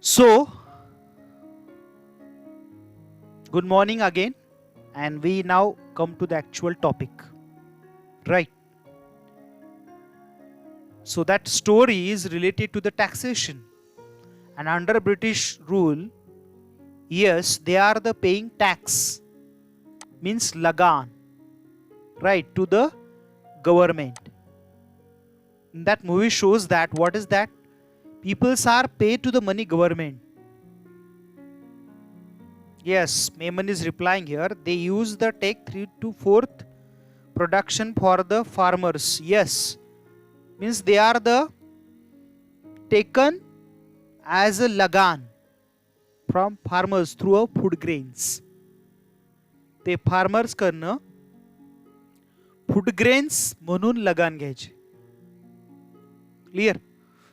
So, good morning again, and we now come to the actual topic, right? So, that story is related to the taxation, and under British rule, yes, they are the paying tax, means lagan, right, to the government. That movie shows that what is that? Peoples are paid to the money government. Yes, Mayman is replying here. They use the take 3 to 4th production for the farmers. Yes, means they are the taken as a lagan from farmers through a food grains. ते farmers कडनं food grains म्हणून लगान घ्यायचे. Clear?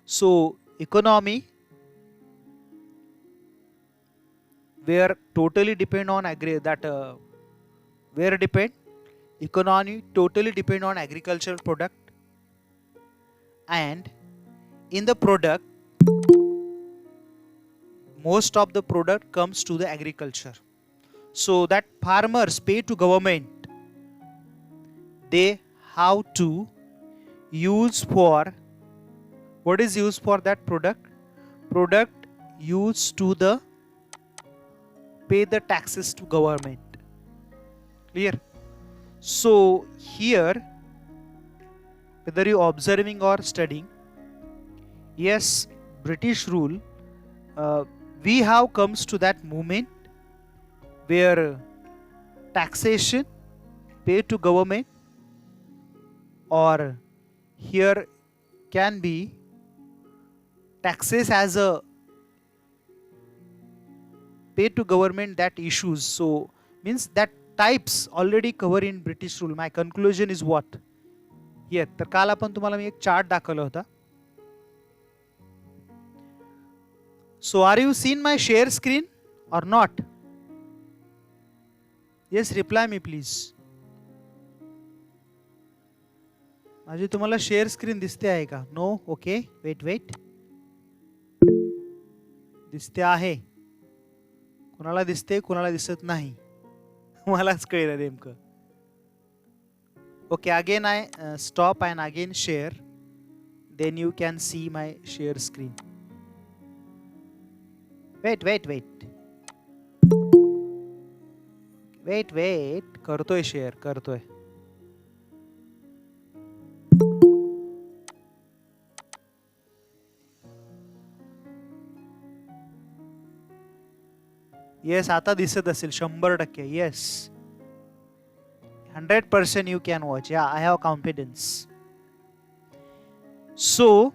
So economy where totally depend on where depend economy totally depend on agricultural product, and in the product most of the product comes to the agriculture. So that farmers pay to government, they have to use for what is used for that product used to the pay the taxes to government. Clear? So here, whether you observing or studying, yes, British rule, we have comes to that moment where taxation pay to government, or here can be taxes as a pay to government that issues. So means that types already cover in British rule. My conclusion is what? Here, तर काल आपण तुम्हाला मी एक chart दाखवला होता. So are you seeing my share screen or not? Yes, reply me please. माझी तुम्हाला share screen दिसते आहे का? नो? Okay, wait. दिसते आहे. कोणाला दिसते, कोणाला दिसत नाही. मलाच कळलं नेमकं. Okay, again I stop and again share. Then you can see my share screen. Wait. करतोय शेअर, करतोय. येस, आता दिसत असेल 100%. Yes, 100% you can watch. Yeah, I have confidence. So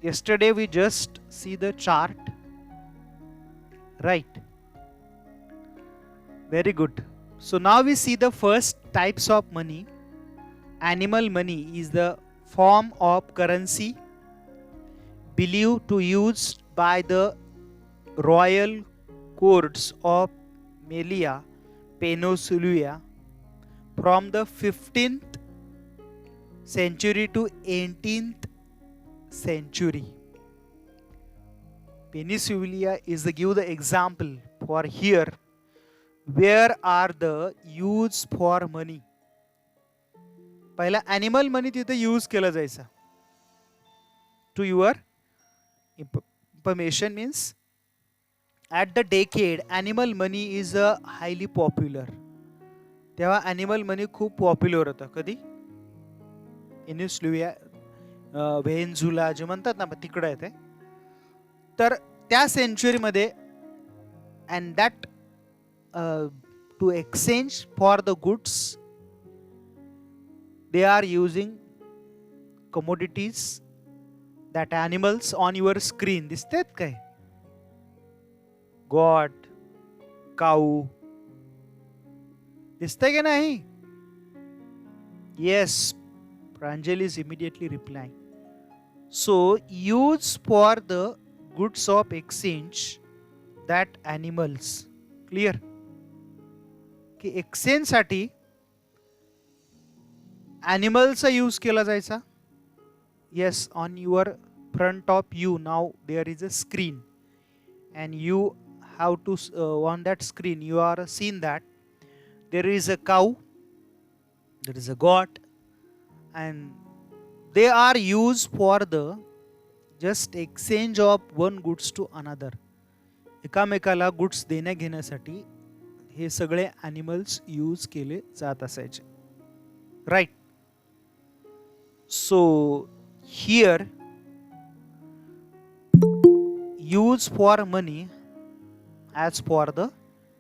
yesterday we just see the chart, right? Very good. So now we see the first types of money. Animal money is the form of currency believed to used by the royal courts of Melia Peninsula from the 15th century to 18th century. Peninsula is the give the example for here. Where are the use for money? पहिला animal money तिथे use केला जायचा. To your information means at the decade animal money is a highly popular. तेव्हा animal money खूप popular होता. कधी? Peninsula, व्हेनेझुला जे म्हणतात ना, तिकडे आहे ते. तर त्या सेंचुरीमध्ये and that to exchange for the goods they are using commodities that animals on your screen दिसतात काय? God, cow, दिसतंय की नाही? Yes, Pranjali is immediately replying. So use for the goods of exchange that animals. Clear? की exchange साठी ॲनिमलचा use केला जायचा. Yes, on your front of you now there is a screen, and you have to on that screen you are seen that there is a cow, there is a goat, and they are used for the just exchange of one goods to another. एकामेकाला goods देण्या घेण्यासाठी हे सगळे animals use केले जात असायचे. Right. So here use for money as for the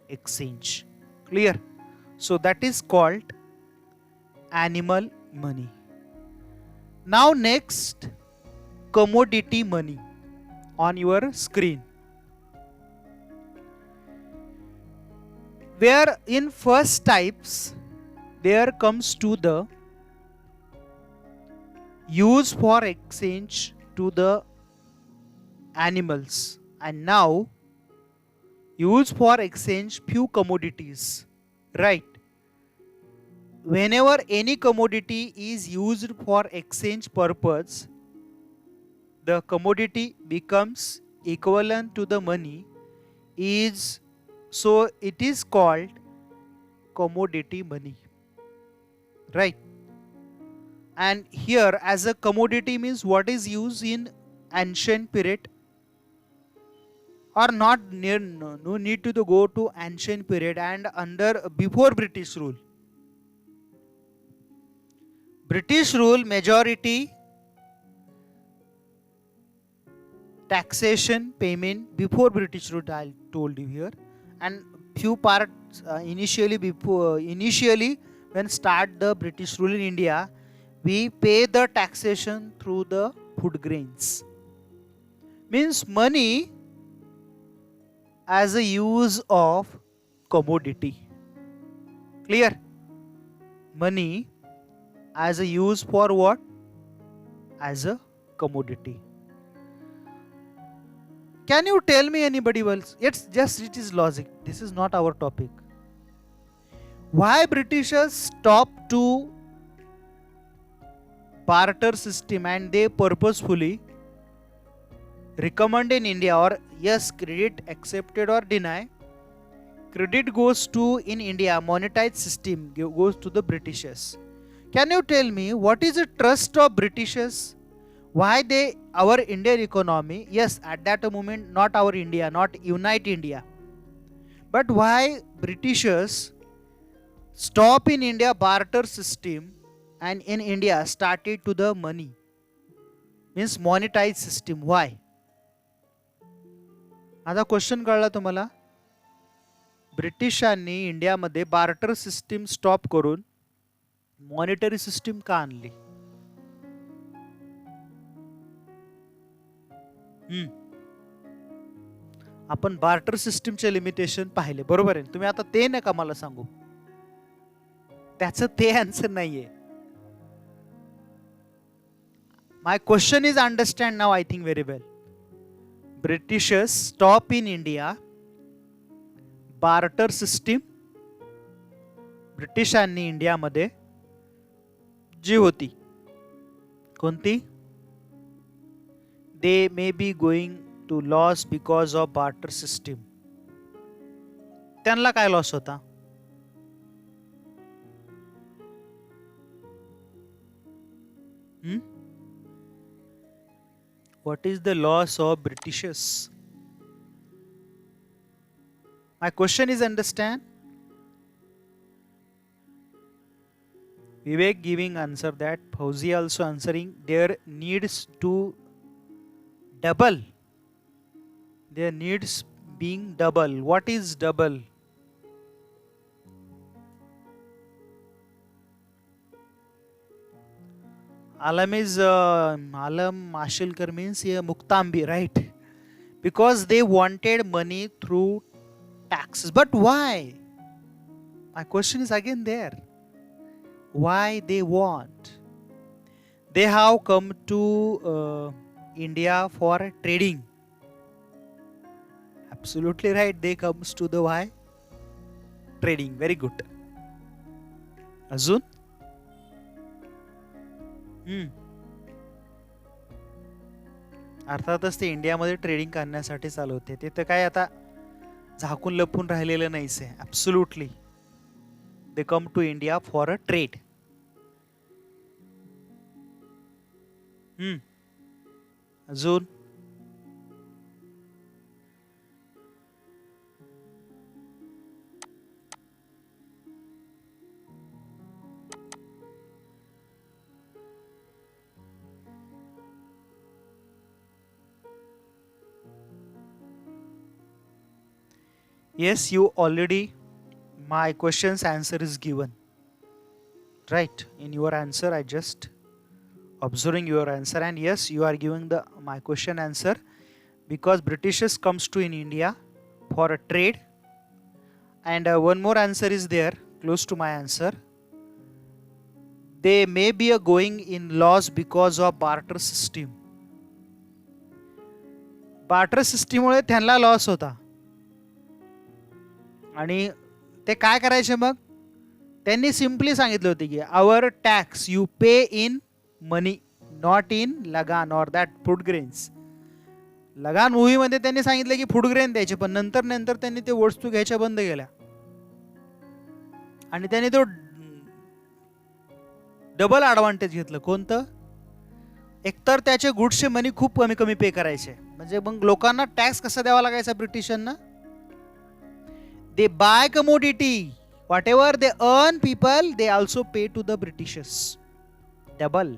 exchange. Clear? So that is called animal money. Now next, commodity money on your screen, where in first types there comes to the use for exchange to the animals, and now use for exchange few commodities. Right. Whenever any commodity is used for exchange purpose, the commodity becomes equivalent to the money, is so it is called commodity money. Right. And here as a commodity means what is used in ancient period, or not near, no need to go to ancient period, and under before British rule. British rule majority taxation payment before British rule I told you here, and few parts initially when start the British rule in India, we pay the taxation through the food grains. Means money as a use of commodity. Clear? Money as a use for what? As a commodity. Can you tell me anybody else? It is logic. This is not our topic. Why Britishers stopped to barter system and they purposefully recommend in India, or yes, credit accepted or deny, credit goes to in India, monetized system goes to the Britishers. Can you tell me what is the trust of Britishers? Why they, our Indian economy, yes, at that moment not our India, not unite India, but why Britishers stop in India barter system and in India started to the money, means monetized system? Why? आता question कळला तुम्हाला? ब्रिटिशांनी इंडियामध्ये barter system stop करून monetary system का आणली? आपण barter सिस्टीमचे लिमिटेशन पाहिले, बरोबर आहे? तुम्ही आता ते नका मला सांगू, त्याचं ते आन्सर नाहीये. My question is understand now, I think very well. Britishers stop in India barter system. ब्रिटिशांनी इंडियामध्ये जी होती कोणती, they may be going to loss because of barter system. त्यांना काय लॉस होता? What is the loss of Britishers? My question is understand? Vivek giving answer that, Fauzi also answering, there needs to double. There needs being double. What is double? Alam is Alam Ashilkar means Muktambi, right? Because they wanted money through taxes. But why? My question is again there. Why they want? They have come to India for trading. Absolutely right. They comes to the why? Trading. Very good. Azun? अर्थातच ते इंडियामध्ये trading करण्यासाठी चालू होते. ते तर काय आता झाकून लपून राहिलेलं नाहीच आहे. Absolutely they come to India for a trade. अजून yes, you already, my question's answer is given, right? In your answer I just observing your answer, and yes, you are giving the my question answer, because Britishers comes to in India for a trade. And one more answer is there close to my answer. They may be a going in loss because of barter system. Barter सिस्टीममुळे त्यांना loss होता. आणि ते काय करायचे मग? त्यांनी simply सांगितले होते की our tax you pay in money, not in lagaan or that food grains. Lagaan मूवीमध्ये त्यांनी सांगितलं की फूड ग्रेन द्यायचे, पण नंतर नंतर त्यांनी ते वस्तू घ्यायच्या बंद केल्या. आणि त्यांनी तो डबल ॲडव्हान्टेज घेतलं. कोणतं? एकतर त्याचे गुड्सचे मनी खूप कमी कमी पे करायचे, म्हणजे मग लोकांना टॅक्स कसा द्यावा लागायचा ब्रिटिशांना? They by commodity, whatever they earn people they also pay to the Britishers. Double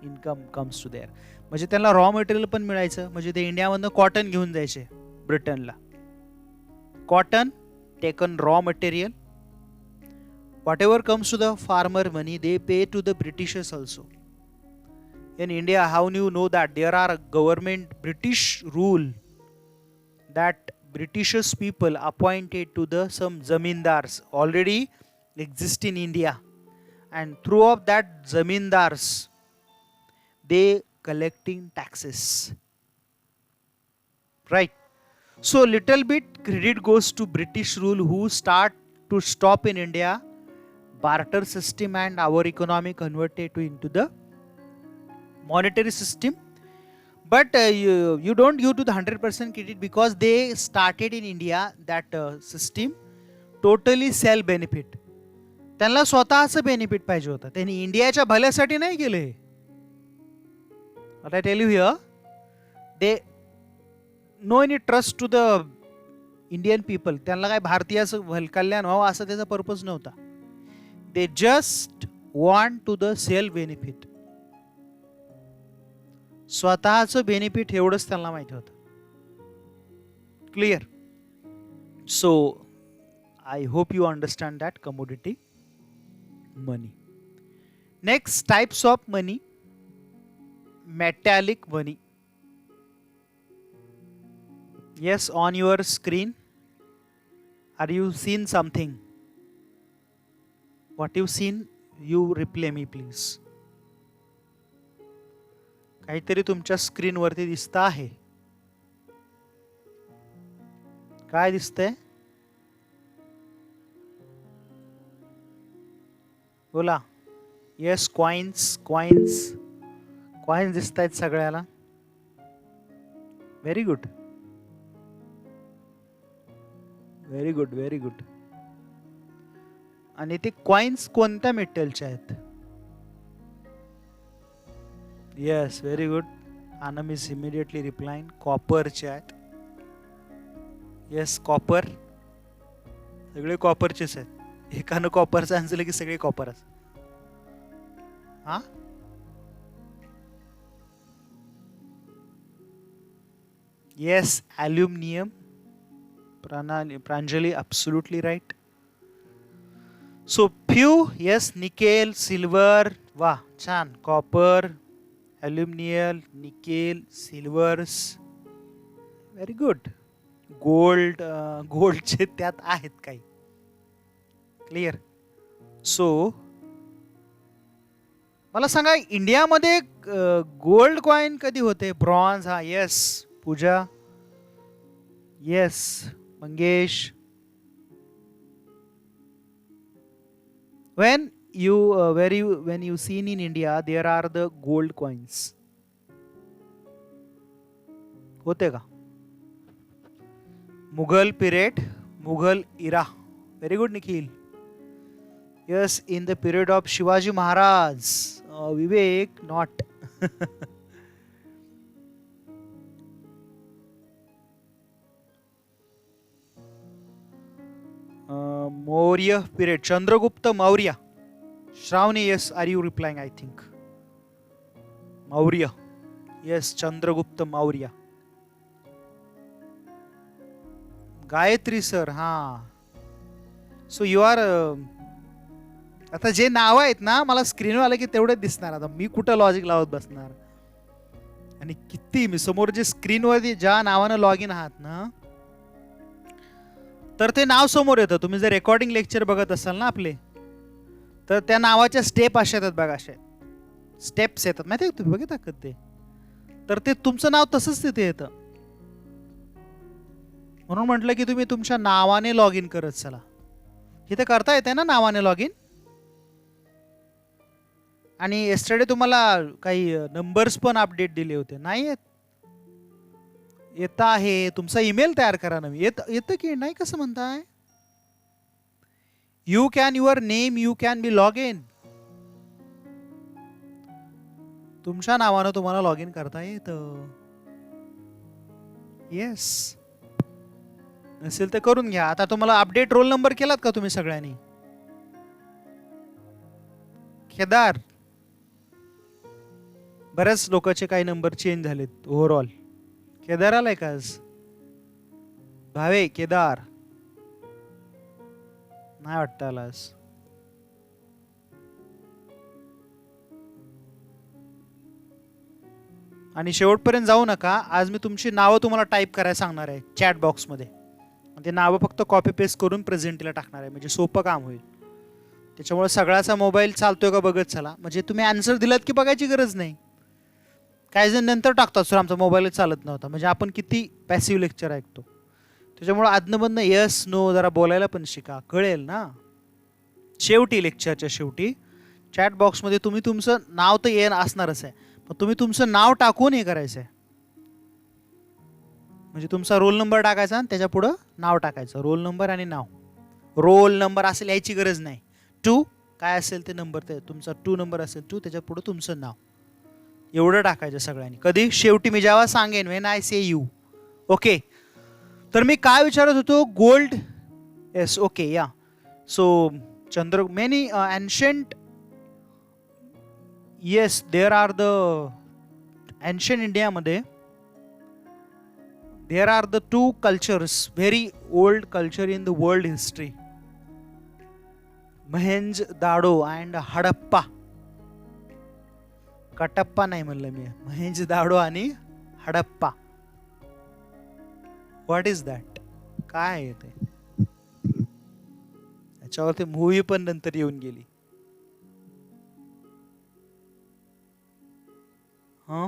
income comes to there. म्हणजे त्यांना रॉ मटेरियल पण मिळायचं. म्हणजे ते इंडियामधनं कॉटन घेऊन जायचे ब्रिटनला. Cotton taken raw material, whatever comes to the farmer money they pay to the Britishers also. In India, how do you know that there are government British rule that Britishers people appointed to the some zamindars already exist in India, and through of that zamindars they collecting taxes, right? So little bit credit goes to British rule who start to stop in India barter system, and our economy converted into the monetary system. But you don't give to the 100% credit, because they started in India that system totally self benefit. त्यांना स्वतःचं benefit पाहिजे होतं, त्यांनी इंडियाच्या भल्यासाठी नाही केले. What I tell you here, they no any trust to the Indian people. त्यांना काय भारतीयाचं कल्याण व्हावं असं त्याचा पर्पज नव्हता. They just want to the self benefit. स्वतःचं बेनिफिट एवढंच त्यांना माहिती होतं. Clear? So I hope you understand that commodity money. Next types of money, metallic money. Yes, on your screen, are you seen something? What you seen? You replay me please. काहीतरी तुमच्या screen वरती दिसत आहे. काय दिसतंय? बोला. Yes, coins coins coins दिसत आहेत सगळ्याला. Very good, very good, very good. आणि ते कॉइन्स कोणत्या मेटलचे आहेत? Yes, very good. Anam is immediately replying. कॉपरचे आहेत. Yes, copper. सगळे कॉपरचेच आहेत. एकानं कॉपरचं आणलं की सगळे कॉपरच. हा, yes, aluminium. Pranjali, absolutely right. So few, yes, nickel, silver, वाह छान. Copper, aluminium, nickel, silvers, very good. Gold, गोल्डचे त्यात आहेत काही. क्लिअर? सो मला सांगा, इंडियामध्ये गोल्ड कॉइन कधी होते? ब्रॉन्झ. हा, yes Pooja, yes Mangesh. when you seen in India there are the gold coins. होते का? Mughal period, Mughal era. Very good Nikhil. Yes, in the period of Shivaji Maharaj. Vivek not. Maurya period, Chandragupta Maurya. Shravani, yes, are you replying? I think Maurya. Yes, Chandragupta Maurya. Gayatri sir, हा. So you are. आता जे नाव आहेत ना, मला स्क्रीनवर आलं की तेवढे दिसणार. आता मी कुठं लॉजिक लावत बसणार. आणि किती मी समोर जे स्क्रीनवरती ज्या नावानं लॉग इन आहात ना, तर ते नाव समोर येतं. तुम्ही जर रेकॉर्डिंग लेक्चर बघत असाल ना आपले, तर त्या नावाच्या स्टेप अशा येतात बघा. अशा स्टेप्स येतात माहिती आहे, तुम्ही बघितलं का ते? तर ते तुमचं नाव तसंच तिथे येतं. म्हणून म्हटलं की तुम्ही तुमच्या नावाने लॉग इन करत चला. इथे करता येते ना नावाने लॉग इन. आणि येस्टरडे तुम्हाला काही नंबर्स पण अपडेट दिले होते, नाही येत? येत आहे. तुमचा ईमेल तयार करा नवीन. येतं की नाही, कसं म्हणताय? You can your name, you can be log in. तुमच्या नावानं तुम्हाला लॉग इन करता येतं. येस, नसेल तर करून घ्या. आता तुम्हाला अपडेट रोल नंबर केलात का तुम्ही सगळ्यांनी? केदार, बऱ्याच लोकांचे काही नंबर चेंज झालेत ओव्हरऑल. केदार आलाय का आज? भावे, केदार नाही वाटतं आलास. आणि शेवटपर्यंत जाऊ नका. आज मी तुमची नावं तुम्हाला टाईप करायला सांगणार आहे चॅट बॉक्समध्ये. ते नावं फक्त कॉपी पेस्ट करून प्रेझेंटला टाकणार आहे, म्हणजे सोपं काम होईल. त्याच्यामुळे सगळ्याचा मोबाईल चालतोय का बघत चला, म्हणजे तुम्ही आन्सर दिलात की बघायची गरज नाही. काही जण नंतर टाकतात सर आमचा मोबाईलच चालत नव्हता. म्हणजे आपण किती पॅसिव्ह लेक्चर ऐकतो. त्याच्यामुळे आदनमधनं यस नो जरा बोलायला पण शिका, कळेल ना. शेवटी लेक्चरच्या शेवटी चॅट बॉक्समध्ये तुम्ही तुमचं नाव तर येणं असणारच आहे, पण तुम्ही तुमचं नाव टाकून हे करायचं आहे. म्हणजे तुमचा रोल नंबर टाकायचा आणि त्याच्या पुढं नाव टाकायचं. रोल नंबर आणि नाव. रोल नंबर असेल यायची गरज नाही. 2 काय असेल ते नंबर, ते तुमचा 2 नंबर असेल 2, त्याच्या पुढं तुमचं नाव. एवढं टाकायचं सगळ्यांनी. कधी? शेवटी मी जेव्हा सांगेन, when I say you. Okay. तर मी काय विचारत होतो? गोल्ड. येस, ओके, या. So many ancient, yes, there are the ancient India मध्ये there are the 2 cultures, very old culture in the world history. Mohenjo-daro and Harappa. Kattappa नाही म्हणलं मी, Mohenjo-daro आणि Harappa. What is that? काय आहे ते? त्याच्यावरती मूवी पण नंतर येऊन गेली. हा,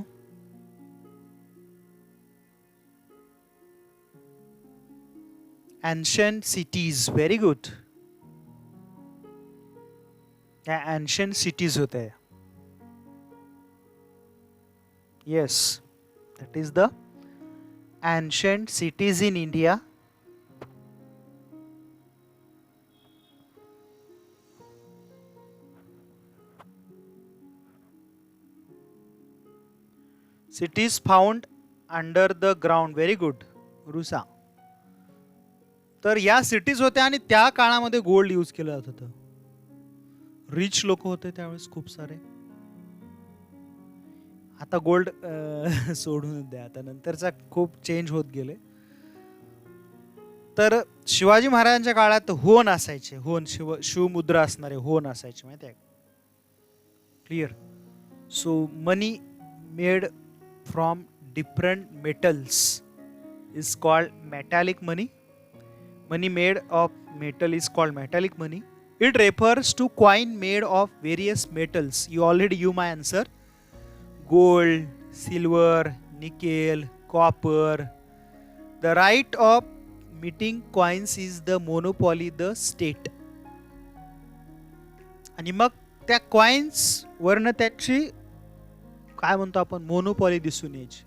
ancient cities. Very good. या ancient cities होते. Yes, that is the ancient cities in India. Cities found under the ground. Very good, RUSA. तर या सिटीज होत्या आणि त्या काळामध्ये गोल्ड यूज केलं जात होतं. रिच लोक होते त्यावेळेस खूप सारे. आता गोल्ड सोडून द्या, आता नंतरचा खूप चेंज होत गेले. तर शिवाजी महाराजांच्या काळात होन असायचे. होन, शिवमुद्रा असणारे होन असायचे, माहिती आहे? Clear. So money made from different metals is called metallic money. Money made of metal is called metallic money. It refers to coin made of various metals. You already knew my answer. Gold, silver, nickel, copper. The right of minting coins is the monopoly the state. आणि मग त्या coins वरनं त्याची काय म्हणतो आपण, monopoly दिसून यायची.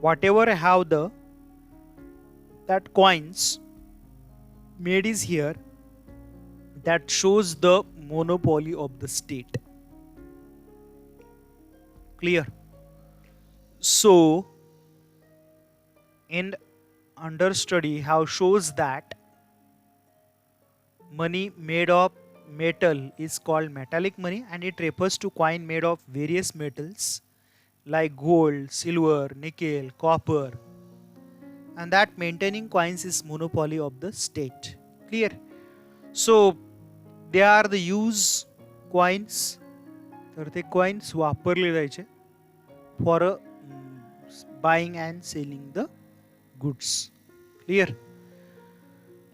whatever have that coins made is here, that shows the monopoly of the state. Clear? So in understudy how shows that money made of metal is called metallic money, and it refers to coin made of various metals like gold, silver, nickel, copper, and that maintaining coins is monopoly of the state. Clear? So they are the use coins. तर ते coins वापरले जायचे for buying and selling the goods. Clear?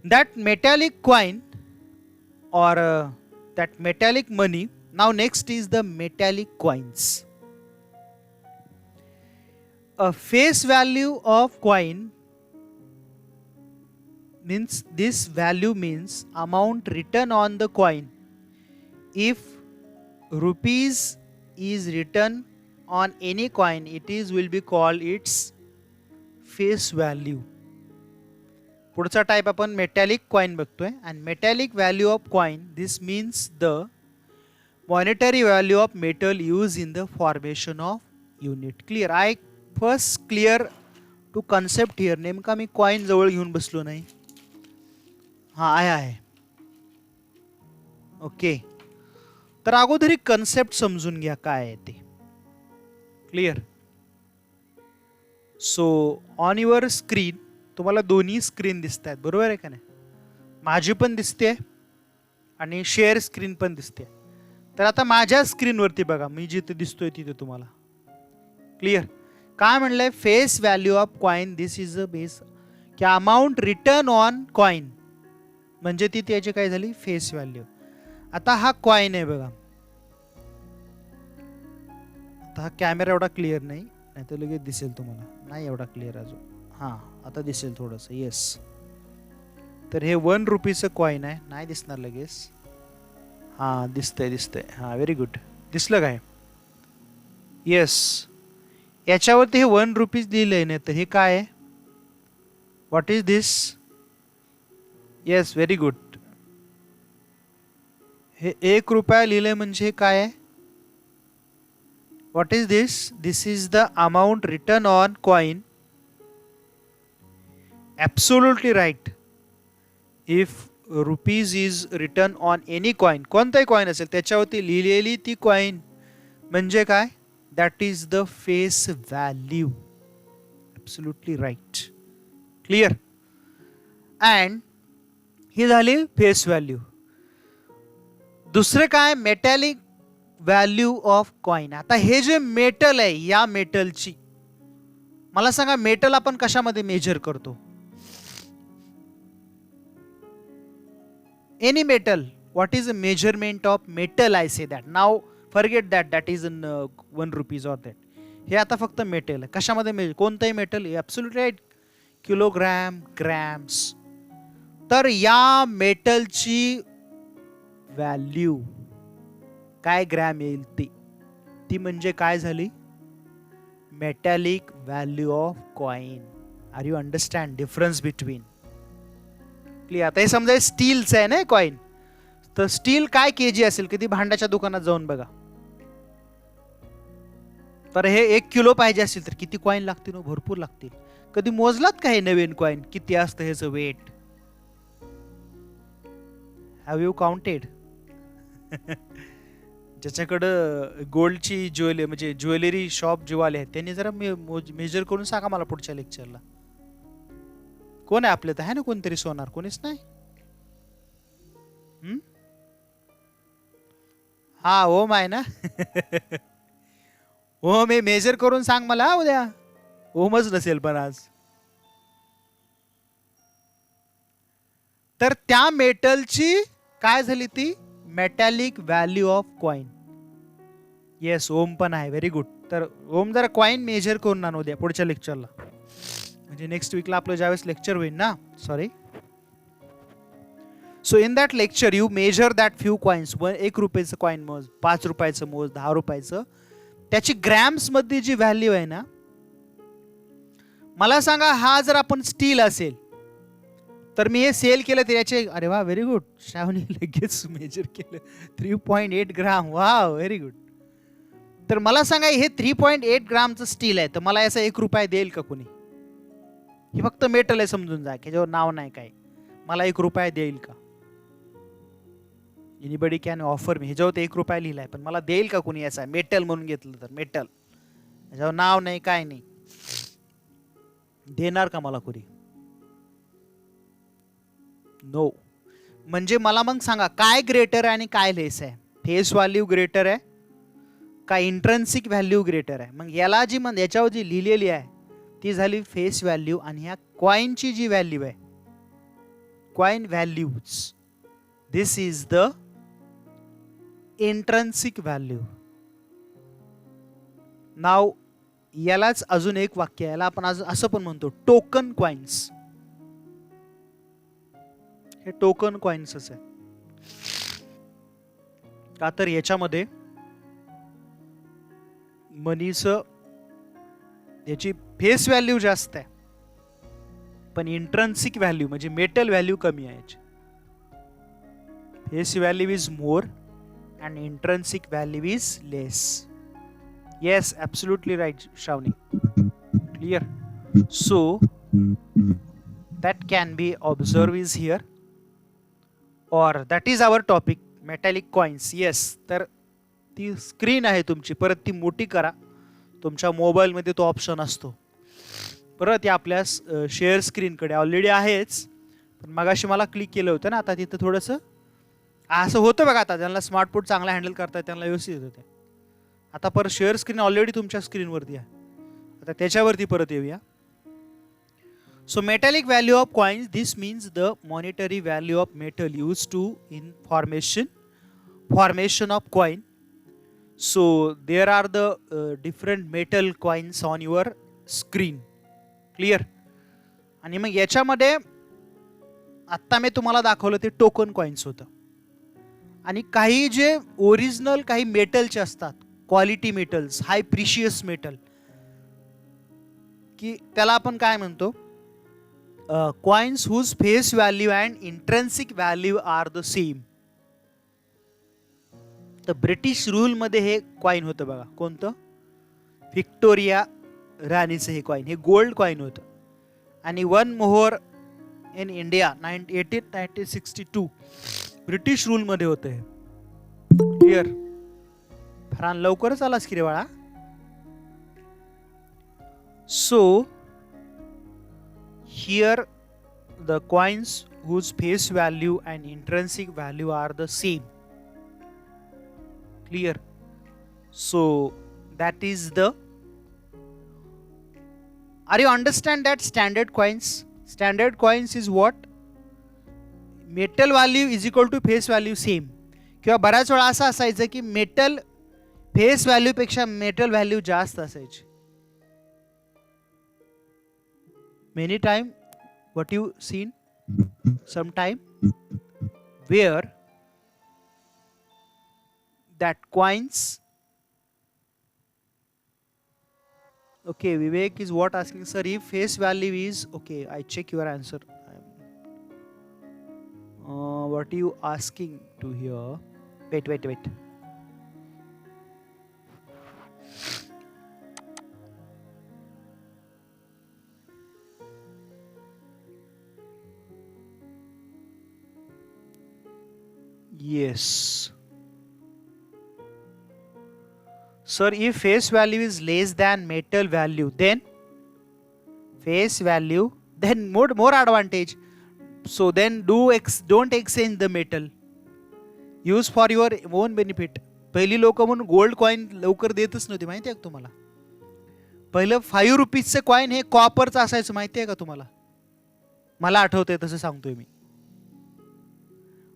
That metallic coin or that metallic money. Now next is the metallic coins. A face value of coin means this value means amount written on the coin. If rupees is written on any coin, it is will be called its face value. पुढचा type आपण metallic coin बघतोय. आणि metallic value of coin this means the monetary value of metal use in the formation of unit. Clear? I first clear to concept here. नेमका मी coin जवळ घेऊन बसलो नाही. हा आहे. ओके, तर अगोदर ही कन्सेप्ट समजून घ्या काय आहे ते. Clear? So on your screen तुम्हाला दोन्ही स्क्रीन दिसत आहेत, बरोबर आहे का नाही? माझी पण दिसते आणि शेअर स्क्रीन पण दिसते. तर आता माझ्या स्क्रीनवरती बघा, मी जिथे दिसतोय तिथे तुम्हाला. क्लिअर? काय म्हणलंय? Face value of coin this is a base की अमाऊंट रिटर्न ऑन कॉइन, म्हणजे ती त्याची काय झाली? Face value. आता हा कॉइन आहे बघा. आता हा कॅमेरा एवढा क्लिअर नाही, नाही तर लगेच दिसेल तुम्हाला. नाही एवढा क्लिअर अजून. हां, आता दिसेल थोडंसं. येस. तर हे 1 रुपीचं कॉइन आहे. नाही दिसणार लगेच. हां, दिसतंय दिसतंय. हां, व्हेरी गुड. दिसलं काय? येस. याच्यावरती हे 1 रुपीज लिहिलंय नाही, तर हे काय आहे? What is this? Yes, very good. हे 1 रुपया लिहिलंय म्हणजे हे काय आहे? What is this? This is the amount return on coin. Absolutely right. If rupees is written on any coin, कोणताही कॉइन असेल त्याच्यावरती लिहिलेली ती कॉइन म्हणजे काय? That is the face value. Absolutely right. Clear? And ही झाली फेस व्हॅल्यू. दुसरे काय? Metallic value of coin. आता हे जे मेटल आहे, या मेटलची मला सांगा, मेटल आपण कशामध्ये मेजर करतो? Any metal. What is the measurement of metal? I say that. Now forget that is in 1 rupees or that. हे आता फक्त मेटल आहे. कशामध्ये मेजर? कोणतंही metal. Absolutely right. Kilogram, grams. तर या मेटलची व्हॅल्यू काय ग्रॅम येईल ती म्हणजे काय झाली? Metallic value of coin. Are you understand difference between? Clear? आता हे समजा स्टीलचं आहे ना कॉइन, तर स्टील काय केजी असेल? कधी भांड्याच्या दुकानात जाऊन बघा. तर हे 1 किलो पाहिजे असेल तर किती कॉइन लागतील? भरपूर लागतील. कधी मोजलात का हे नवीन कॉइन किती असतं ह्याचं वेट? Have you counted? ज्याच्याकडं गोल्डची ज्वेलरी म्हणजे ज्वेलरी शॉप जेवाले आहेत त्यांनी जरा मेजर करून सांगा मला पुढच्या लेक्चरला. कोण आहे आपल्या? तर आहे ना कोणतरी सोनार? कोणीच नाही. हा, ओम आहे ना. ओम हे मेजर करून सांग मला उद्या. ओमच नसेल पण आज. तर त्या मेटलची काय झाली ती? Metallic value of coin. Yes, Om पण आहे. Very good. तर ओम जरा कॉइन मेजर करून आणू द्या पुढच्या लेक्चरला. म्हणजे नेक्स्ट वीकला आपलं ज्यावेळेस लेक्चर होईल ना. Sorry. So in that lecture you measure that few coins. 1 रुपयाचं कॉइन मोज, 5 रुपयाचं मोज, 10 रुपयाचं. त्याची ग्रॅम्स मध्ये जी व्हॅल्यू आहे ना, मला सांगा, हा जर आपण स्टील असेल तर मी हे सेल केलं तर याचे, अरे वा, व्हेरी गुड, श्रावणी लगेच मेजर केलं, 3.8 ग्राम, वा, व्हेरी गुड. तर मला सांगा, हे 3.8 ग्रामचं स्टील आहे, तर मला याचा 1 रुपया देईल का कोणी? हे फक्त मेटल आहे समजून जा, त्याच्यावर नाव नाही काय. मला 1 रुपया देईल का? Anybody can offer me. ह्याच्यावर 1 रुपया लिहिलाय, पण मला देईल का कोणी याचा? मेटल म्हणून घेतलं तर मेटल, ह्याच्यावर नाव नाही काय नाही, देणार का मला कोणी? नो. म्हणजे मला मग सांगा, काय ग्रेटर आहे आणि काय लेस आहे? फेस व्हॅल्यू ग्रेटर आहे का इंट्रिन्सिक व्हॅल्यू ग्रेटर आहे? मग याला जी याच्यावर जी लिहिलेली आहे ती झाली फेस व्हॅल्यू, आणि ह्या कॉइनची जी व्हॅल्यू आहे, coin values, this is the intrinsic value. नाव यालाच अजून एक वाक्य आहे, याला आपण असं पण म्हणतो टोकन कॉइन्स. हे टोकन कॉइन्सच आहे का? तर याच्यामध्ये मनीचं याची फेस व्हॅल्यू जास्त आहे, पण इंट्रिन्सिक व्हॅल्यू म्हणजे मेटल व्हॅल्यू कमी आहे याची. Face value is more and intrinsic value is less. Yes, absolutely right Shravani. Clear? So that can be observed is here, or that is our topic, metallic coins. yes, तर ती screen आहे तुमची, परत ती मोठी करा. तुमच्या मोबाईलमध्ये तो ऑप्शन असतो. परत या आपल्या शेअर स्क्रीनकडे ऑलरेडी आहेच, पण मगाशी मला क्लिक केलं होतं ना, आता तिथं थोडंसं असं होतं बघा. आता ज्यांना स्मार्टफोन चांगला हँडल करतात त्यांना व्यवस्थित होते. आता परत शेअर स्क्रीन ऑलरेडी तुमच्या स्क्रीनवरती आहे, आता त्याच्यावरती परत येऊया. So metallic value of coins, this means the monetary value of metal used to in formation of coin. So there are the different metal coins on your screen. Clear? आणि मग याच्यामध्ये आत्ता मी तुम्हाला दाखवलं ते टोकन कॉइन्स होतं, आणि काही जे ओरिजिनल काही मेटलचे असतात, क्वालिटी मेटल्स, हाय प्रिशियस मेटल, की त्याला आपण काय म्हणतो? coins whose face value and intrinsic value are the same. तर ब्रिटिश रूल मध्ये हे कॉइन होतं बघा. कोणतं? व्हिक्टोरिया राणीचं हे कॉइन, हे गोल्ड कॉइन होतं. आणि वन मोहर इन इंडिया 1962 ब्रिटिश रूल मध्ये होतं हे. क्लिअर? फरान लवकरच आलास की रे बाळा. So here the coins whose face value and intrinsic value are the same. Clear? So that is the, are you understand that standard coins? Standard coins is what? Metal value is equal to face value same. किंवा बऱ्याच वेळा असं असायचं की metal face value पेक्षा metal value जास्त असायची. Many time what you seen sometime where that coins, okay, Vivek is what asking, sir, if face value is, okay, I check your answer. What you asking to here? Wait. Yes. Sir, if face value is less than metal value, then face value, then more advantage. So then don't exchange the metal. Use for your own benefit. पहिली लोक म्हणून gold coin लवकर देतच नव्हती, माहिती आहे का तुम्हाला? पहिलं 5 रुपीजचं कॉइन हे कॉपरचं असायचं, माहिती आहे का तुम्हाला? मला आठवतंय तसं सांगतोय मी.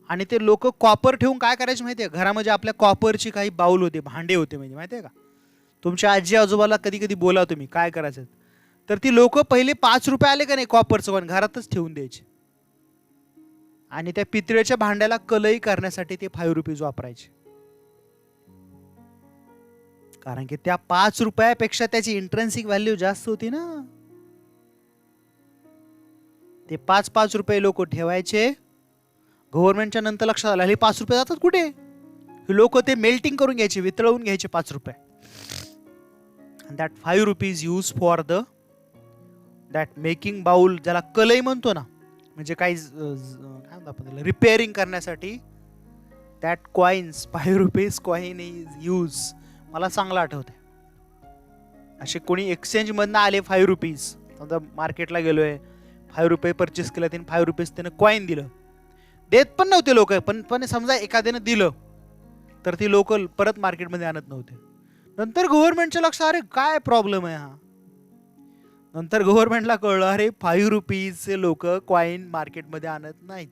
आणि ते लोक कॉपर ठेवून काय करायचे माहिती आहे? घरामध्ये आपल्या कॉपरची काही बाउल होते, भांडे होते, म्हणजे माहिती आहे का? तुमच्या आजी आजोबाला कधी कधी बोला तुम्ही काय करायचं, तर ती लोक पहिले 5 रुपये आले का नाही कॉपरचं कॉइन घरातच ठेवून द्यायचे, आणि त्या पितळेच्या भांड्याला कलई करण्यासाठी ते 5 रुपीज वापरायचे. कारण की त्या 5 रुपयापेक्षा त्याची इंट्रिन्सिक व्हॅल्यू जास्त होती ना. ते 5-5 रुपये लोक ठेवायचे. गव्हर्नमेंटच्या नंतर लक्षात आलं हे 5 रुपये जातात कुठे. लोक ते मेल्टिंग करून घ्यायचे, वितळवून घ्यायचे 5 रुपये. and that 5 rupees used for the that making bowl, ज्याला कलई म्हणतो ना, म्हणजे काही काय म्हणतो आपण त्याला, रिपेअरिंग करण्यासाठी that coins 5 rupees coin is used. मला चांगलं आठवतंय. असे कोणी एक्सचेंज मधनं आले 5 रुपीज, समजा मार्केटला गेलोय, 5 रुपये परचेस केलं, त्याने 5 रुपीज त्यानं कॉइन दिलं. देत पण नव्हते लोक, पण समजा एखाद्यानं दिलं तर ती लोक परत मार्केटमध्ये आणत नव्हते. नंतर गव्हर्नमेंटच्या लक्षात, अरे काय प्रॉब्लेम आहे हा. नंतर गव्हर्नमेंटला कळलं, अरे 5 रुपीजचे लोक कॉइन मार्केटमध्ये आणत नाहीत.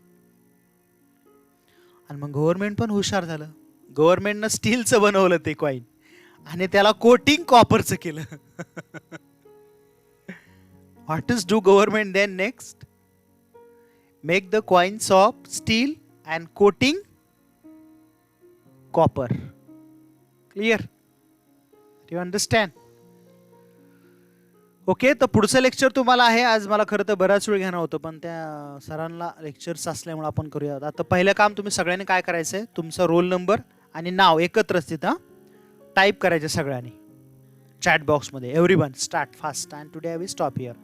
आणि मग गव्हर्नमेंट पण हुशार झालं. गव्हर्नमेंटनं स्टीलचं बनवलं ते कॉइन आणि त्याला कोटिंग कॉपरचं केलं. What is do government then next? Make the coins of steel and coating copper. Clear? You understand? Okay, तर पुढचं लेक्चर तुम्हाला आहे. आज मला खरं तर बराच वेळ घेणं होतं, पण त्या सरांना लेक्चर्स असल्यामुळे आपण करूया. आता पहिलं काम तुम्ही सगळ्यांनी काय करायचं आहे, तुमचा रोल नंबर आणि नाव एकत्रच तिथं टाईप करायचे सगळ्यांनी चॅट बॉक्समध्ये. Everyone start fast and today I will stop here.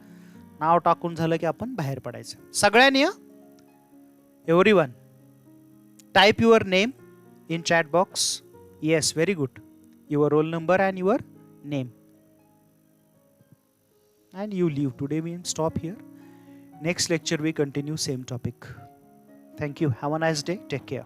नाव टाकून झालं की आपण बाहेर पडायचं सगळ्यांनी. Everyone type your name in chat box. Yes, very good. Your roll number and your name. And you leave. Today we stop here. Next lecture we continue same topic. Thank you. Have a nice day. Take care.